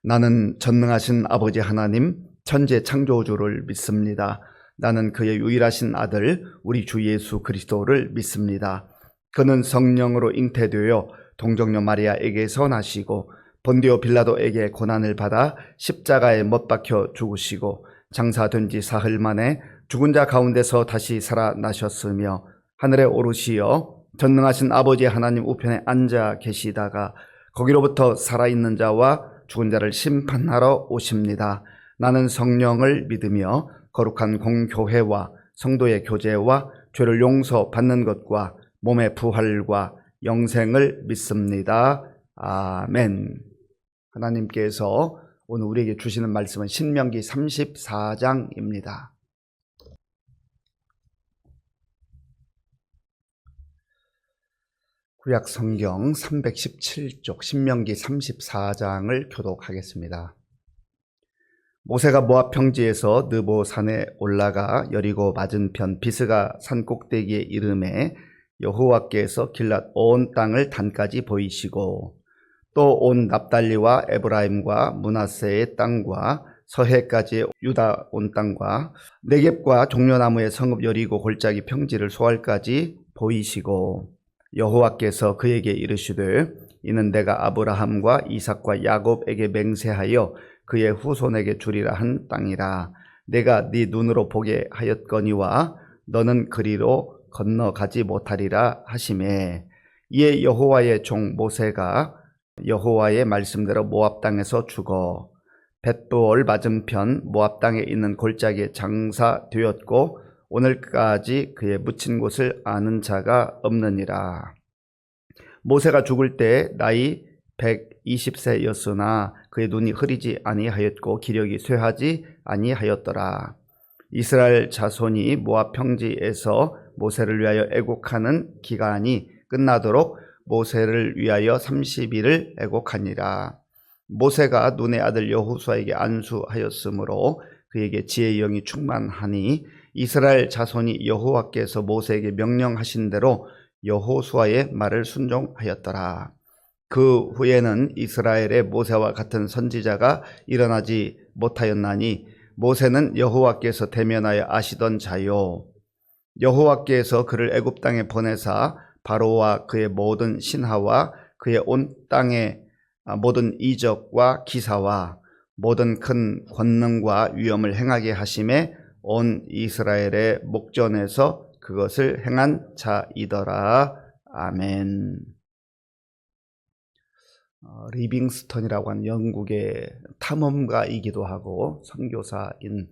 나는 전능하신 아버지 하나님 천지 창조주를 믿습니다. 나는 그의 유일하신 아들 우리 주 예수 그리스도를 믿습니다. 그는 성령으로 잉태되어 동정녀 마리아에게서 나시고 본디오 빌라도에게 고난을 받아 십자가에 못 박혀 죽으시고 장사된 지 사흘 만에 죽은 자 가운데서 다시 살아나셨으며 하늘에 오르시어 전능하신 아버지 하나님 우편에 앉아 계시다가 거기로부터 살아있는 자와 죽은 자를 심판하러 오십니다. 나는 성령을 믿으며 거룩한 공교회와 성도의 교제와 죄를 용서받는 것과 몸의 부활과 영생을 믿습니다. 아멘. 하나님께서 오늘 우리에게 주시는 말씀은 신명기 34장입니다. 구약 성경 317쪽 신명기 34장을 교독하겠습니다. 모세가 모압 평지에서 느보 산에 올라가 여리고 맞은편 비스가 산 꼭대기에 이르매 여호와께서 길랏 온 땅을 단까지 보이시고 또 온 납달리와 에브라임과 므낫세의 땅과 서해까지 유다 온 땅과 네겝과 종려나무의 성읍 여리고 골짜기 평지를 소알까지 보이시고 여호와께서 그에게 이르시되 이는 내가 아브라함과 이삭과 야곱에게 맹세하여 그의 후손에게 주리라 한 땅이라. 내가 네 눈으로 보게 하였거니와 너는 그리로 건너가지 못하리라 하시매 이에 여호와의 종 모세가 여호와의 말씀대로 모압 땅에서 죽어 벳부올 맞은편 모압 땅에 있는 골짜기에 장사되었고 오늘까지 그의 묻힌 곳을 아는 자가 없느니라. 모세가 죽을 때 나이 120세였으나 그의 눈이 흐리지 아니하였고 기력이 쇠하지 아니하였더라. 이스라엘 자손이 모압 평지에서 모세를 위하여 애곡하는 기간이 끝나도록 모세를 위하여 30일을 애곡하니라. 모세가 눈의 아들 여호수아에게 안수하였으므로 그에게 지혜의 영이 충만하니 이스라엘 자손이 여호와께서 모세에게 명령하신 대로 여호수아의 말을 순종하였더라. 그 후에는 이스라엘의 모세와 같은 선지자가 일어나지 못하였나니 모세는 여호와께서 대면하여 아시던 자요 여호와께서 그를 애굽 땅에 보내사 바로와 그의 모든 신하와 그의 온 땅의 모든 이적과 기사와 모든 큰 권능과 위엄을 행하게 하심에 온 이스라엘의 목전에서 그것을 행한 자이더라. 아멘. 리빙스턴이라고 하는 영국의 탐험가이기도 하고 선교사인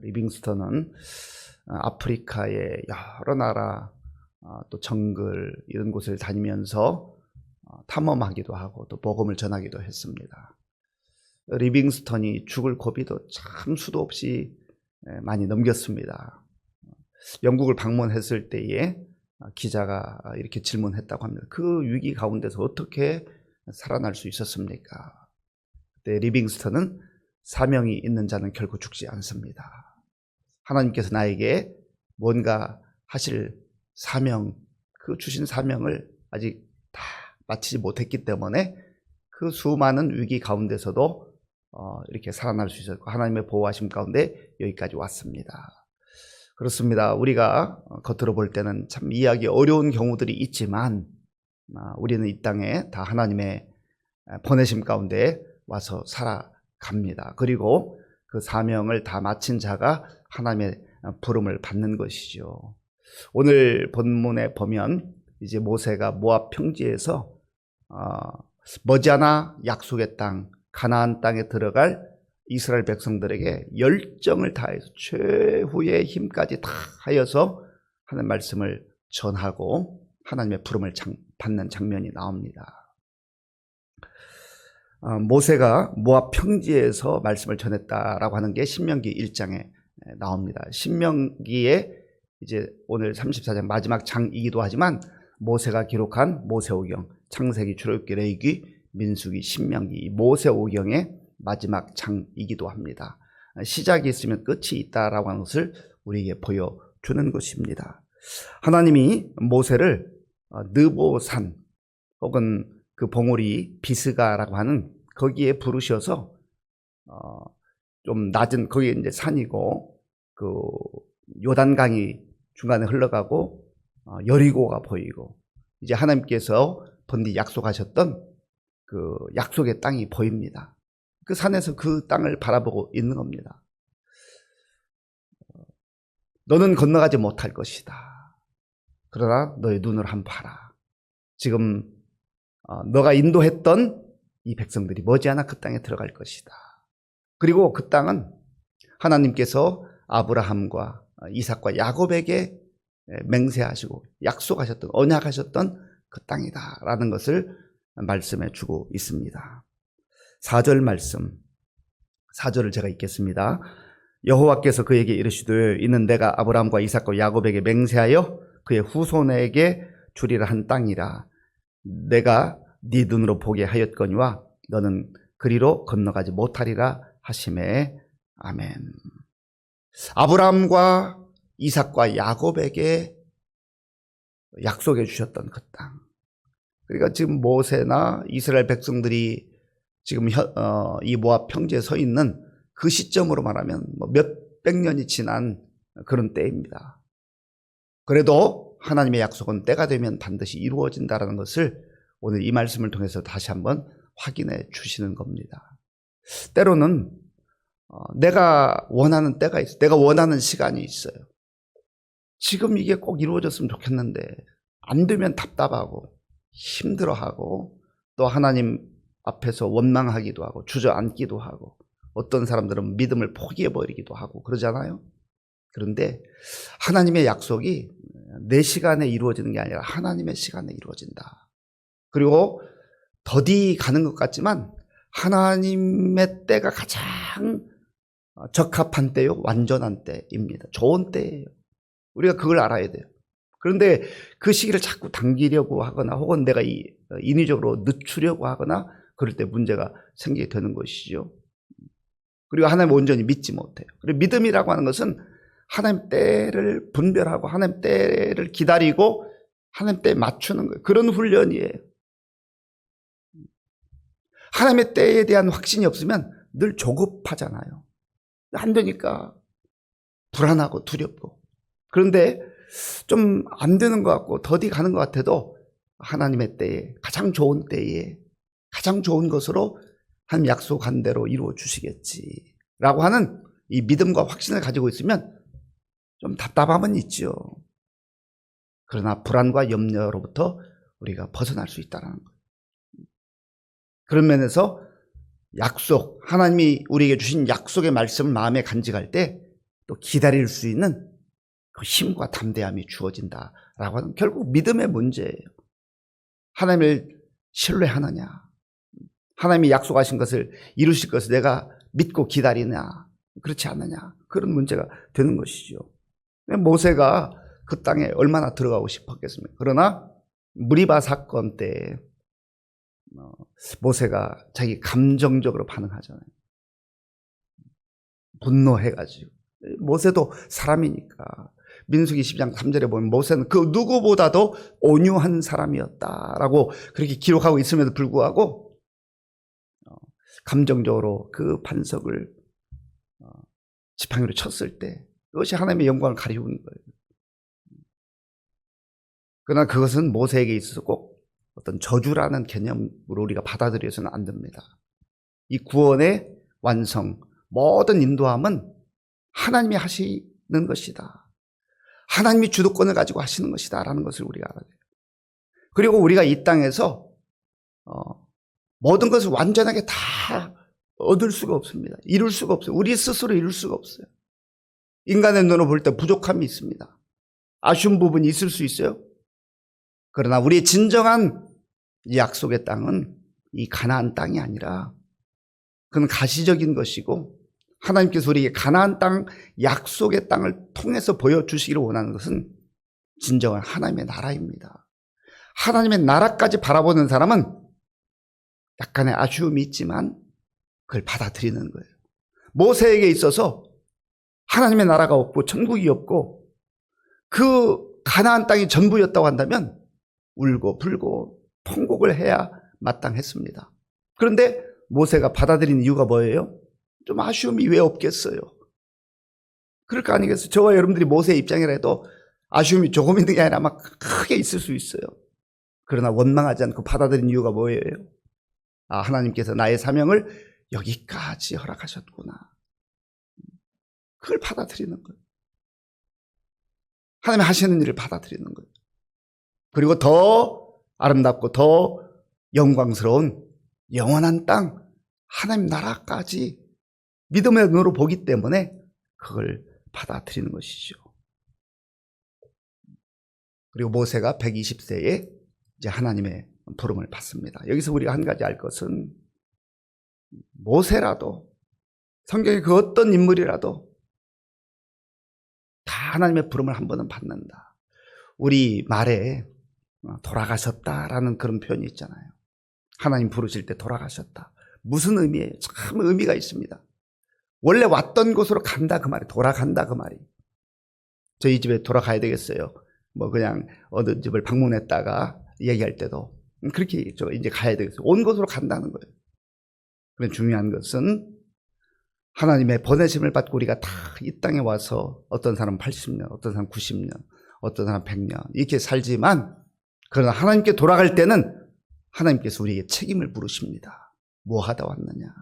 리빙스턴은 아프리카의 여러 나라 또 정글 이런 곳을 다니면서 탐험하기도 하고 또 복음을 전하기도 했습니다. 리빙스턴이 죽을 고비도 참 수도 없이 많이 넘겼습니다. 영국을 방문했을 때에 기자가 이렇게 질문했다고 합니다. 그 위기 가운데서 어떻게 살아날 수 있었습니까? 그때 리빙스턴은 사명이 있는 자는 결코 죽지 않습니다. 하나님께서 나에게 뭔가 하실 사명, 그 주신 사명을 아직 다 마치지 못했기 때문에 그 수많은 위기 가운데서도 이렇게 살아날 수 있었고 하나님의 보호하심 가운데 여기까지 왔습니다. 그렇습니다. 우리가 겉으로 볼 때는 참 이해하기 어려운 경우들이 있지만 우리는 이 땅에 다 하나님의 보내심 가운데 와서 살아갑니다. 그리고 그 사명을 다 마친 자가 하나님의 부름을 받는 것이죠. 오늘 본문에 보면 이제 모세가 모압 평지에서 머지않아 약속의 땅 가나안 땅에 들어갈 이스라엘 백성들에게 열정을 다해서 최후의 힘까지 다 하여서 하나님의 말씀을 전하고 하나님의 부름을 받는 장면이 나옵니다. 모세가 모압 평지에서 말씀을 전했다라고 하는 게 신명기 1장에 나옵니다. 신명기에 이제 오늘 34장 마지막 장이기도 하지만 모세가 기록한 모세오경, 창세기, 출애굽기, 레위기, 민수기, 신명기, 모세오경의 마지막 장이기도 합니다. 시작이 있으면 끝이 있다라고 하는 것을 우리에게 보여주는 것입니다. 하나님이 모세를 느보산 혹은 그 봉우리 비스가라고 하는 거기에 부르셔서 좀 낮은 거기에 이제 산이고 그 요단강이 중간에 흘러가고 여리고가 보이고 이제 하나님께서 번디 약속하셨던 그 약속의 땅이 보입니다. 그 산에서 그 땅을 바라보고 있는 겁니다. 너는 건너가지 못할 것이다. 그러나 너의 눈을 한번 봐라. 지금 너가 인도했던 이 백성들이 머지않아 그 땅에 들어갈 것이다. 그리고 그 땅은 하나님께서 아브라함과 이삭과 야곱에게 맹세하시고 약속하셨던 언약하셨던 그 땅이다라는 것을 말씀해 주고 있습니다. 4절 말씀, 4절을 제가 읽겠습니다. 여호와께서 그에게 이르시되 이는 내가 아브라함과 이삭과 야곱에게 맹세하여 그의 후손에게 주리라 한 땅이라. 내가 네 눈으로 보게 하였거니와 너는 그리로 건너가지 못하리라 하시매. 아멘. 아브라함과 이삭과 야곱에게 약속해 주셨던 그 땅. 그러니까 지금 모세나 이스라엘 백성들이 지금 이 모압 평지에 서 있는 그 시점으로 말하면 몇백 년이 지난 그런 때입니다. 그래도 하나님의 약속은 때가 되면 반드시 이루어진다는 것을 오늘 이 말씀을 통해서 다시 한번 확인해 주시는 겁니다. 때로는 내가 원하는 때가 있어요. 내가 원하는 시간이 있어요. 지금 이게 꼭 이루어졌으면 좋겠는데 안 되면 답답하고 힘들어하고 또 하나님 앞에서 원망하기도 하고 주저앉기도 하고 어떤 사람들은 믿음을 포기해버리기도 하고 그러잖아요. 그런데 하나님의 약속이 내 시간에 이루어지는 게 아니라 하나님의 시간에 이루어진다. 그리고 더디 가는 것 같지만 하나님의 때가 가장 적합한 때요, 완전한 때입니다. 좋은 때예요. 우리가 그걸 알아야 돼요. 그런데 그 시기를 자꾸 당기려고 하거나 혹은 내가 인위적으로 늦추려고 하거나 그럴 때 문제가 생기게 되는 것이죠. 그리고 하나님을 온전히 믿지 못해요. 그리고 믿음이라고 하는 것은 하나님 때를 분별하고 하나님 때를 기다리고 하나님 때에 맞추는 거예요. 그런 훈련이에요. 하나님의 때에 대한 확신이 없으면 늘 조급하잖아요. 안 되니까 불안하고 두렵고. 그런데 좀 안 되는 것 같고 더디 가는 것 같아도 하나님의 때에 가장 좋은 때에 가장 좋은 것으로 하나님 약속한 대로 이루어 주시겠지라고 하는 이 믿음과 확신을 가지고 있으면 좀 답답함은 있죠. 그러나 불안과 염려로부터 우리가 벗어날 수 있다는 거예요. 그런 면에서 약속, 하나님이 우리에게 주신 약속의 말씀을 마음에 간직할 때 또 기다릴 수 있는 그 힘과 담대함이 주어진다라고 하는 결국 믿음의 문제예요. 하나님을 신뢰하느냐, 하나님이 약속하신 것을 이루실 것을 내가 믿고 기다리냐, 그렇지 않느냐, 그런 문제가 되는 것이죠. 모세가 그 땅에 얼마나 들어가고 싶었겠습니까? 그러나 무리바 사건 때 모세가 자기 감정적으로 반응하잖아요. 분노해가지고. 모세도 사람이니까 민수기 10장 3절에 보면 모세는 그 누구보다도 온유한 사람이었다라고 그렇게 기록하고 있음에도 불구하고 감정적으로 그 반석을 지팡이로 쳤을 때 그것이 하나님의 영광을 가리우는 거예요. 그러나 그것은 모세에게 있어서 꼭 어떤 저주라는 개념으로 우리가 받아들여서는 안 됩니다. 이 구원의 완성, 모든 인도함은 하나님이 하시는 것이다. 하나님이 주도권을 가지고 하시는 것이다 라는 것을 우리가 알아야 돼요. 그리고 우리가 이 땅에서 모든 것을 완전하게 다 얻을 수가 없습니다. 이룰 수가 없어요. 우리 스스로 이룰 수가 없어요. 인간의 눈으로 볼 때 부족함이 있습니다. 아쉬운 부분이 있을 수 있어요. 그러나 우리의 진정한 이 약속의 땅은 이 가나안 땅이 아니라 그건 가시적인 것이고 하나님께서 우리에게 가나안 땅, 약속의 땅을 통해서 보여주시기를 원하는 것은 진정한 하나님의 나라입니다. 하나님의 나라까지 바라보는 사람은 약간의 아쉬움이 있지만 그걸 받아들이는 거예요. 모세에게 있어서 하나님의 나라가 없고 천국이 없고 그 가나안 땅이 전부였다고 한다면 울고 불고 통곡을 해야 마땅했습니다. 그런데 모세가 받아들인 이유가 뭐예요? 좀 아쉬움이 왜 없겠어요? 그럴 거 아니겠어요? 저와 여러분들이 모세의 입장이라도 아쉬움이 조금 있는 게 아니라 아마 크게 있을 수 있어요. 그러나 원망하지 않고 받아들인 이유가 뭐예요? 하나님께서 나의 사명을 여기까지 허락하셨구나. 그걸 받아들이는 거예요. 하나님이 하시는 일을 받아들이는 거예요. 그리고 더 아름답고 더 영광스러운 영원한 땅, 하나님 나라까지 믿음의 눈으로 보기 때문에 그걸 받아들이는 것이죠. 그리고 모세가 120세에 이제 하나님의 부름을 받습니다. 여기서 우리가 한 가지 알 것은 모세라도 성경의 그 어떤 인물이라도 다 하나님의 부름을 한 번은 받는다. 우리 말에 돌아가셨다라는 그런 표현이 있잖아요. 하나님 부르실 때 돌아가셨다. 무슨 의미예요? 참 의미가 있습니다. 원래 왔던 곳으로 간다 그 말이, 돌아간다 그 말이. 저희 집에 돌아가야 되겠어요. 그냥 어느 집을 방문했다가 얘기할 때도 그렇게 얘기했죠. 이제 가야 되겠어요. 온 곳으로 간다는 거예요. 그런데 중요한 것은 하나님의 보내심을 받고 우리가 다 이 땅에 와서 어떤 사람은 80년, 어떤 사람은 90년, 어떤 사람은 100년 이렇게 살지만, 그러나 하나님께 돌아갈 때는 하나님께서 우리에게 책임을 물으십니다. 뭐 하다 왔느냐?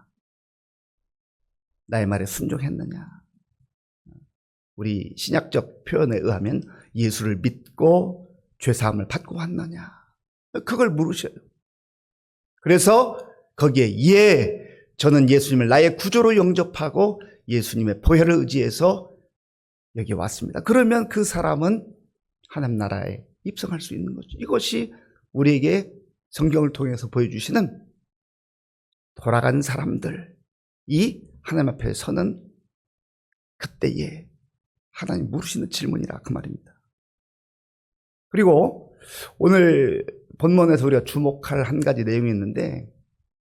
나의 말에 순종했느냐? 우리 신약적 표현에 의하면 예수를 믿고 죄사함을 받고 왔느냐? 그걸 물으셔요. 그래서 거기에 저는 예수님을 나의 구조로 영접하고 예수님의 보혈을 의지해서 여기 왔습니다. 그러면 그 사람은 하나님 나라에 입성할 수 있는 거죠. 이것이 우리에게 성경을 통해서 보여주시는 돌아간 사람들이 하나님 앞에 서는 그때에 하나님 물으시는 질문이라 그 말입니다. 그리고 오늘 본문에서 우리가 주목할 한 가지 내용이 있는데,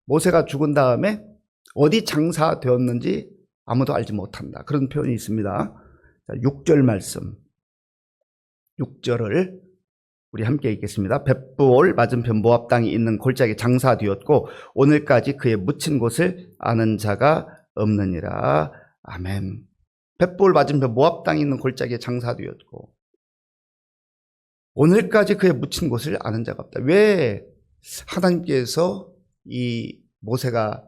모세가 죽은 다음에 어디 장사되었는지 아무도 알지 못한다. 그런 표현이 있습니다. 6절 말씀, 6절을 우리 함께 읽겠습니다. 벳부올 맞은편 모압 땅이 있는 골짜기에 장사되었고 오늘까지 그의 묻힌 곳을 아는 자가 없느니라. 아멘. 벳부올 맞은편 모압 땅이 있는 골짜기에 장사되었고 오늘까지 그의 묻힌 곳을 아는 자가 없다. 왜 하나님께서 이 모세가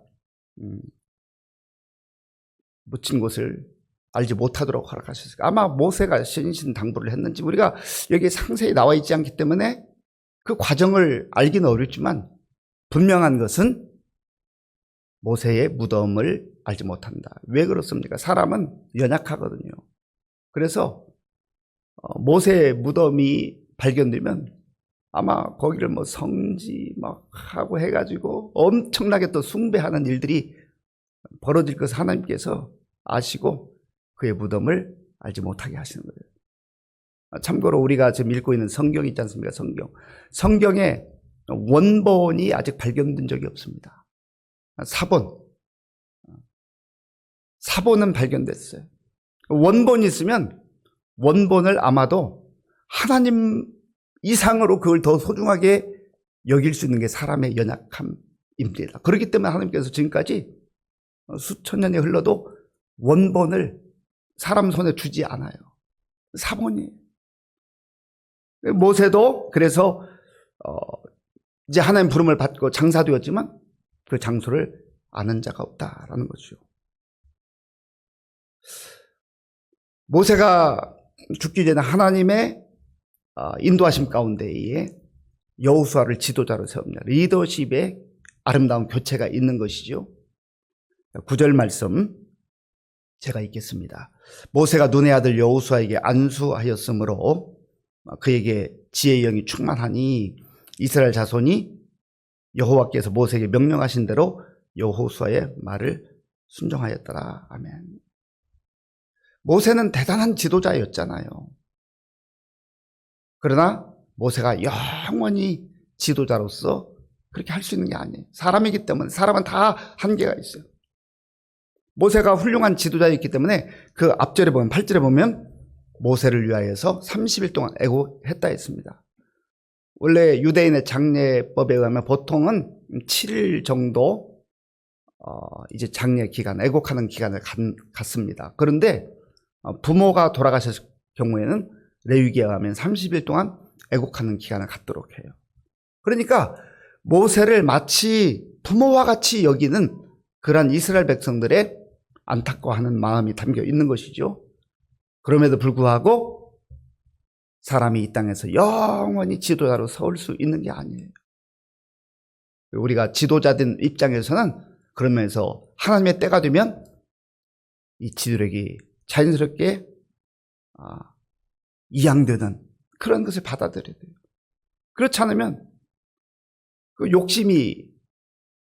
묻힌 곳을 알지 못하도록 허락하셨을까? 아마 모세가 신신당부를 했는지 우리가 여기에 상세히 나와 있지 않기 때문에 그 과정을 알기는 어렵지만, 분명한 것은 모세의 무덤을 알지 못한다. 왜 그렇습니까? 사람은 연약하거든요. 그래서 모세의 무덤이 발견되면 아마 거기를 성지 하고 해가지고 엄청나게 또 숭배하는 일들이 벌어질 것을 하나님께서 아시고 그의 무덤을 알지 못하게 하시는 거예요. 참고로 우리가 지금 읽고 있는 성경이 있지 않습니까? 성경에 원본이 아직 발견된 적이 없습니다. 사본은 발견됐어요. 원본이 있으면 원본을 아마도 하나님 이상으로 그걸 더 소중하게 여길 수 있는 게 사람의 연약함입니다. 그렇기 때문에 하나님께서 지금까지 수천 년이 흘러도 원본을 사람 손에 주지 않아요. 사본이에요. 모세도 그래서 이제 하나님 부름을 받고 장사되었지만 그 장소를 아는 자가 없다라는 거죠. 모세가 죽기 전에 하나님의 인도하심 가운데에 여호수아를 지도자로 세웁니다. 리더십의 아름다운 교체가 있는 것이죠. 9절 말씀 제가 읽겠습니다. 모세가 눈의 아들 여호수아에게 안수하였으므로 그에게 지혜의 영이 충만하니 이스라엘 자손이 여호와께서 모세에게 명령하신 대로 여호수아의 말을 순종하였더라. 아멘. 모세는 대단한 지도자였잖아요. 그러나 모세가 영원히 지도자로서 그렇게 할 수 있는 게 아니에요. 사람이기 때문에. 사람은 다 한계가 있어요. 모세가 훌륭한 지도자였기 때문에 그 앞절에 보면 8절에 보면 모세를 위하여서 30일 동안 애고했다 했습니다. 원래 유대인의 장례법에 의하면 보통은 7일 정도 이제 장례 기간, 애곡하는 기간을 갖습니다. 그런데 부모가 돌아가셨을 경우에는 레위기에 의하면 30일 동안 애곡하는 기간을 갖도록 해요. 그러니까 모세를 마치 부모와 같이 여기는 그러한 이스라엘 백성들의 안타까워하는 마음이 담겨 있는 것이죠. 그럼에도 불구하고 사람이 이 땅에서 영원히 지도자로 서올 수 있는 게 아니에요. 우리가 지도자된 입장에서는 그러면서 하나님의 때가 되면 이 지도력이 자연스럽게 이양되는 그런 것을 받아들여야 돼요. 그렇지 않으면 그 욕심이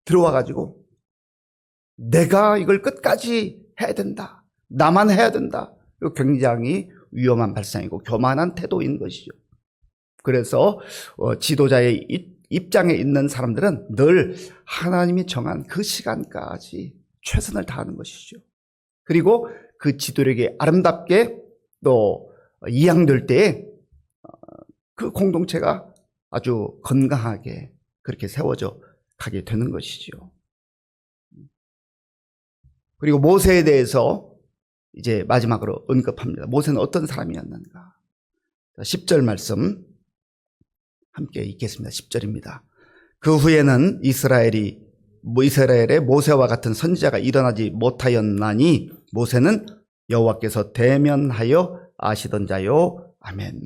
들어와가지고 내가 이걸 끝까지 해야 된다. 나만 해야 된다. 이거 굉장히 위험한 발상이고 교만한 태도인 것이죠. 그래서 지도자의 입장에 있는 사람들은 늘 하나님이 정한 그 시간까지 최선을 다하는 것이죠. 그리고 그 지도력이 아름답게 또 이양될 때에 그 공동체가 아주 건강하게 그렇게 세워져 가게 되는 것이죠. 그리고 모세에 대해서 이제 마지막으로 언급합니다. 모세는 어떤 사람이었는가? 10절 말씀 함께 읽겠습니다. 10절입니다. 그 후에는 이스라엘의 모세와 같은 선지자가 일어나지 못하였나니 모세는 여호와께서 대면하여 아시던 자요. 아멘.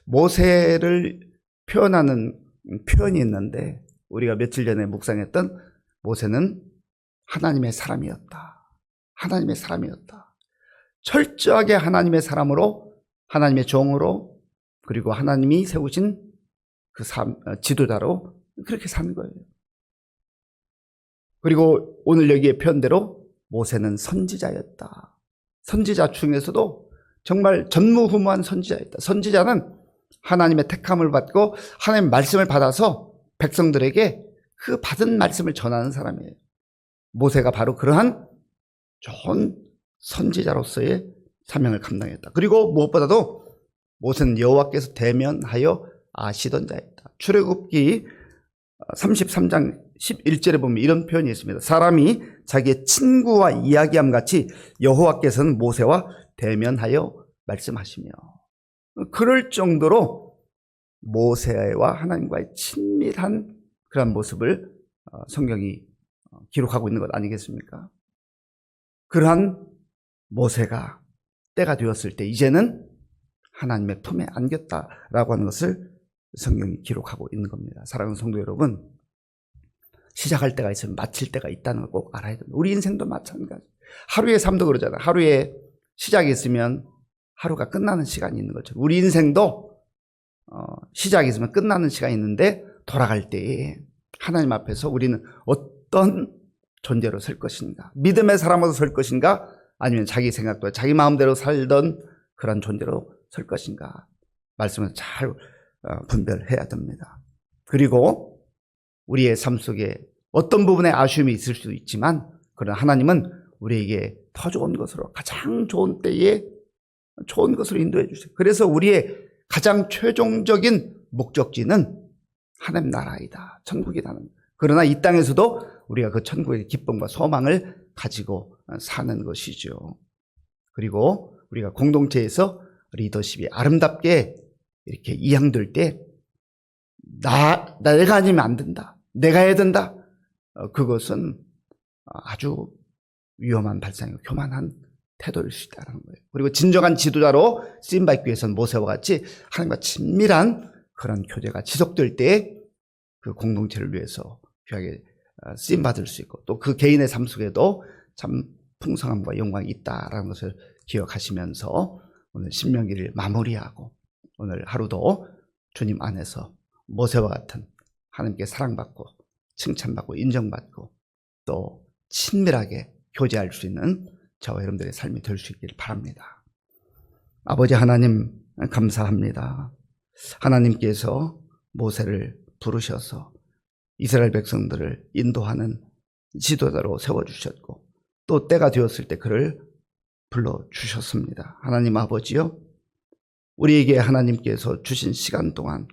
모세를 표현하는 표현이 있는데 우리가 며칠 전에 묵상했던 모세는 하나님의 사람이었다. 하나님의 사람이었다. 철저하게 하나님의 사람으로, 하나님의 종으로, 그리고 하나님이 세우신 그 지도자로 그렇게 사는 거예요. 그리고 오늘 여기에 표현대로 모세는 선지자였다. 선지자 중에서도 정말 전무후무한 선지자였다. 선지자는 하나님의 택함을 받고 하나님의 말씀을 받아서 백성들에게 그 받은 말씀을 전하는 사람이에요. 모세가 바로 그러한 좋은 선지자로서의 사명을 감당했다. 그리고 무엇보다도 모세는 여호와께서 대면하여 아시던 자였다. 출애굽기 33장 11절에 보면 이런 표현이 있습니다. 사람이 자기의 친구와 이야기함 같이 여호와께서는 모세와 대면하여 말씀하시며, 그럴 정도로 모세와 하나님과의 친밀한 그런 모습을 성경이 기록하고 있는 것 아니겠습니까? 그러한 모세가 때가 되었을 때 이제는 하나님의 품에 안겼다라고 하는 것을 성경이 기록하고 있는 겁니다. 사랑하는 성도 여러분, 시작할 때가 있으면 마칠 때가 있다는 걸 꼭 알아야 됩니다. 우리 인생도 마찬가지. 하루의 삶도 그러잖아요. 하루에 시작이 있으면 하루가 끝나는 시간이 있는 것처럼 우리 인생도 시작이 있으면 끝나는 시간이 있는데 돌아갈 때에 하나님 앞에서 우리는 어떤 존재로 설 것인가, 믿음의 사람으로 설 것인가, 아니면 자기 생각대로 자기 마음대로 살던 그런 존재로 설 것인가, 말씀을 잘 분별해야 됩니다. 그리고 우리의 삶 속에 어떤 부분에 아쉬움이 있을 수도 있지만, 그러나 하나님은 우리에게 더 좋은 것으로, 가장 좋은 때에 좋은 것으로 인도해 주세요. 그래서 우리의 가장 최종적인 목적지는 하나님 나라이다, 천국이라는. 그러나 이 땅에서도 우리가 그 천국의 기쁨과 소망을 가지고 사는 것이죠. 그리고 우리가 공동체에서 리더십이 아름답게 이렇게 이양될 때 내가 아니면 안 된다, 내가 해야 된다, 그것은 아주 위험한 발상이고 교만한 태도일 수 있다는 거예요. 그리고 진정한 지도자로 쓰임받기 위해서는 모세와 같이 하나님과 친밀한 그런 교제가 지속될 때 그 공동체를 위해서 귀하게 쓰임받을 수 있고, 또 그 개인의 삶 속에도 참 풍성함과 영광이 있다라는 것을 기억하시면서 오늘 신명기를 마무리하고 오늘 하루도 주님 안에서 모세와 같은 하나님께 사랑받고 칭찬받고 인정받고 또 친밀하게 교제할 수 있는 저와 여러분들의 삶이 될 수 있기를 바랍니다. 아버지 하나님, 감사합니다. 하나님께서 모세를 부르셔서 이스라엘 백성들을 인도하는 지도자로 세워주셨고, 또 때가 되었을 때 그를 불러주셨습니다. 하나님 아버지요, 우리에게 하나님께서 주신 시간 동안,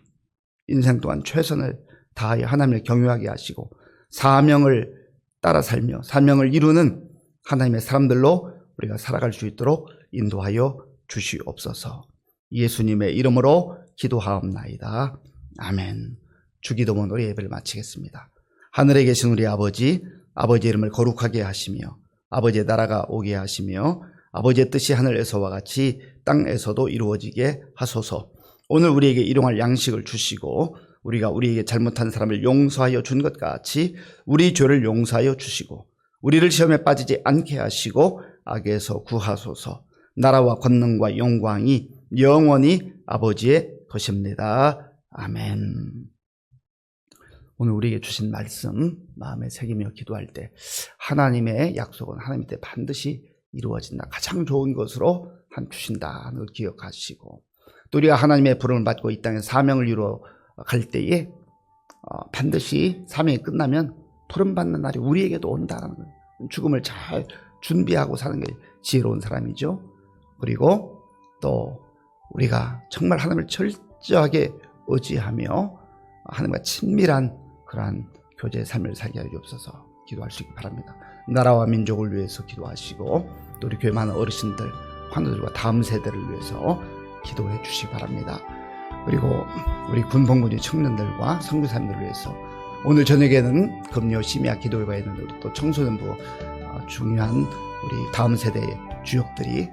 인생 동안 최선을 다하여 하나님을 경외하게 하시고 사명을 따라 살며 사명을 이루는 하나님의 사람들로 우리가 살아갈 수 있도록 인도하여 주시옵소서. 예수님의 이름으로 기도하옵나이다. 아멘. 주기도문 우리 예배를 마치겠습니다. 하늘에 계신 우리 아버지, 아버지의 이름을 거룩하게 하시며 아버지의 나라가 오게 하시며 아버지의 뜻이 하늘에서와 같이 땅에서도 이루어지게 하소서. 오늘 우리에게 일용할 양식을 주시고 우리가 우리에게 잘못한 사람을 용서하여 준 것 같이 우리 죄를 용서하여 주시고 우리를 시험에 빠지지 않게 하시고 악에서 구하소서. 나라와 권능과 영광이 영원히 아버지의 것입니다. 아멘. 오늘 우리에게 주신 말씀 마음에 새기며 기도할 때 하나님의 약속은 하나님 때 반드시 이루어진다. 가장 좋은 것으로 주신다 하는 걸 기억하시고 또 우리가 하나님의 부름을 받고 이 땅에 사명을 이루어 갈 때에 반드시 사명이 끝나면 부름받는 날이 우리에게도 온다는 거예요. 죽음을 잘 준비하고 사는 게 지혜로운 사람이죠. 그리고 또 우리가 정말 하나님을 철저하게 의지하며 하나님과 친밀한 그러한 교제의 삶을 살게 하여 주옵소서. 기도할 수 있기 바랍니다. 나라와 민족을 위해서 기도하시고 또 우리 교회 많은 어르신들, 환우들과 다음 세대를 위해서 기도해 주시기 바랍니다. 그리고 우리 군복무지 청년들과 선교사님들을 위해서 오늘 저녁에는 금요 심야 기도회가 있는데 또 청소년부 중요한 우리 다음 세대의 주역들이